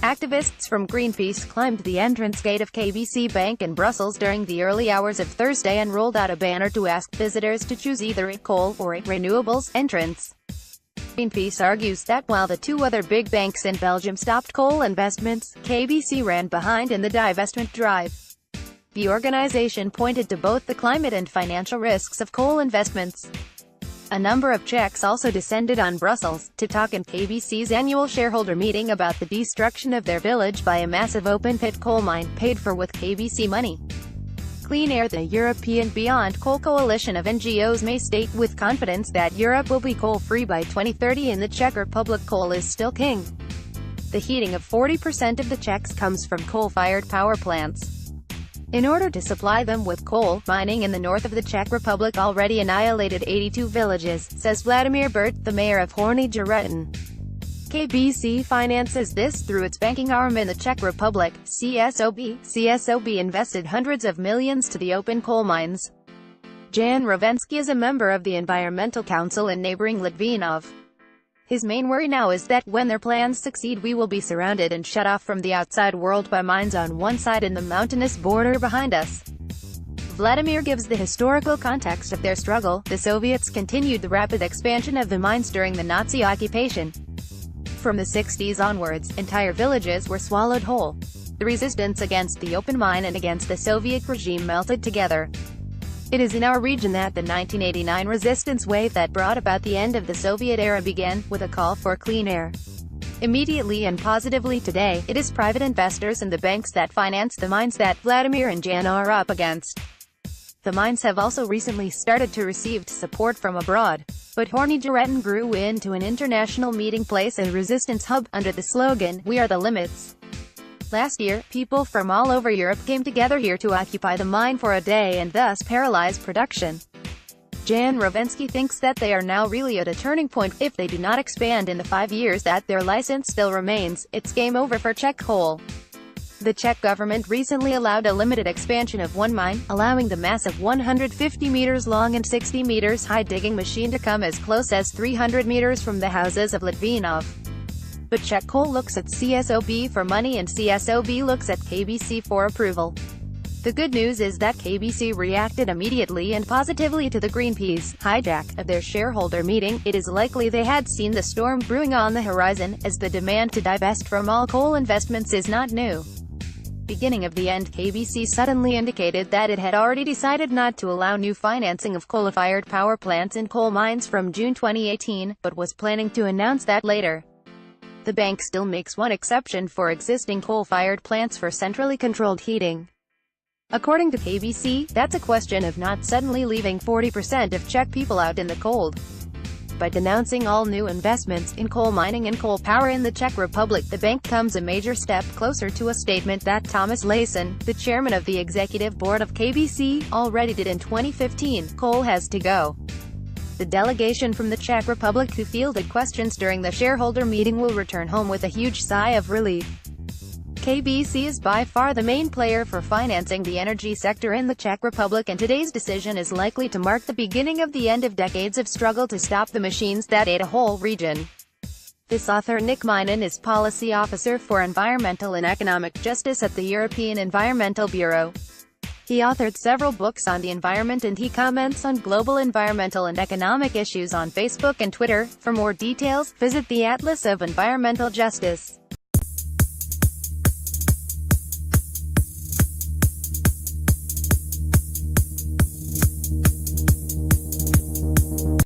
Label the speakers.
Speaker 1: Activists from Greenpeace climbed the entrance gate of KBC Bank in Brussels during the early hours of Thursday and rolled out a banner to ask visitors to choose either a coal or a renewables entrance. Greenpeace argues that while the two other big banks in Belgium stopped coal investments, KBC ran behind in the divestment drive. The organization pointed to both the climate and financial risks of coal investments. A number of Czechs also descended on Brussels to talk in KBC's annual shareholder meeting about the destruction of their village by a massive open-pit coal mine, paid for with KBC money. Clean Air, the European Beyond Coal coalition of NGOs, may state with confidence that Europe will be coal-free by 2030. In the Czech Republic, coal is still king. The heating of 40% of the Czechs comes from coal-fired power plants. In order to supply them with coal, mining in the north of the Czech Republic already annihilated 82 villages, says Vladimír Bert, the mayor of Horní Žeretín. KBC finances this through its banking arm in the Czech Republic, CSOB. CSOB invested hundreds of millions to the open coal mines. Jan Rovensky is a member of the Environmental Council in neighboring Litvínov. His main worry now is that when their plans succeed, we will be surrounded and shut off from the outside world by mines on one side and the mountainous border behind us. Vladimir gives the historical context of their struggle. The Soviets continued the rapid expansion of the mines during the Nazi occupation. From the 60s onwards, entire villages were swallowed whole. The resistance against the open mine and against the Soviet regime melted together. It is in our region that the 1989 resistance wave that brought about the end of the Soviet era began, with a call for clean air. Immediately and positively today, it is private investors and the banks that finance the mines that Vladimir and Jan are up against. The mines have also recently started to receive support from abroad. But Horní Žeretín grew into an international meeting place and resistance hub, under the slogan, "We are the limits." Last year, people from all over Europe came together here to occupy the mine for a day and thus paralyze production. Jan Rovensky thinks that they are now really at a turning point. If they do not expand in the 5 years that their license still remains, it's game over for Czech coal. The Czech government recently allowed a limited expansion of one mine, allowing the massive 150 meters long and 60 meters high digging machine to come as close as 300 meters from the houses of Litvínov. But Czech coal looks at CSOB for money and CSOB looks at KBC for approval. The good news is that KBC reacted immediately and positively to the Greenpeace hijack of their shareholder meeting. It is likely they had seen the storm brewing on the horizon, as the demand to divest from all coal investments is not new. Beginning of the end, KBC suddenly indicated that it had already decided not to allow new financing of coal-fired power plants in coal mines from June 2018, but was planning to announce that later. The bank still makes one exception for existing coal-fired plants for centrally controlled heating. According to KBC, that's a question of not suddenly leaving 40% of Czech people out in the cold. By denouncing all new investments in coal mining and coal power in the Czech Republic, the bank comes a major step closer to a statement that Thomas Layson, the chairman of the executive board of KBC, already did in 2015. Coal has to go. The delegation from the Czech Republic who fielded questions during the shareholder meeting will return home with a huge sigh of relief. KBC is by far the main player for financing the energy sector in the Czech Republic, and today's decision is likely to mark the beginning of the end of decades of struggle to stop the machines that ate a whole region. This author Nick Minen is Policy Officer for Environmental and Economic Justice at the European Environmental Bureau. He authored several books on the environment and he comments on global environmental and economic issues on Facebook and Twitter. For more details, visit the Atlas of Environmental Justice.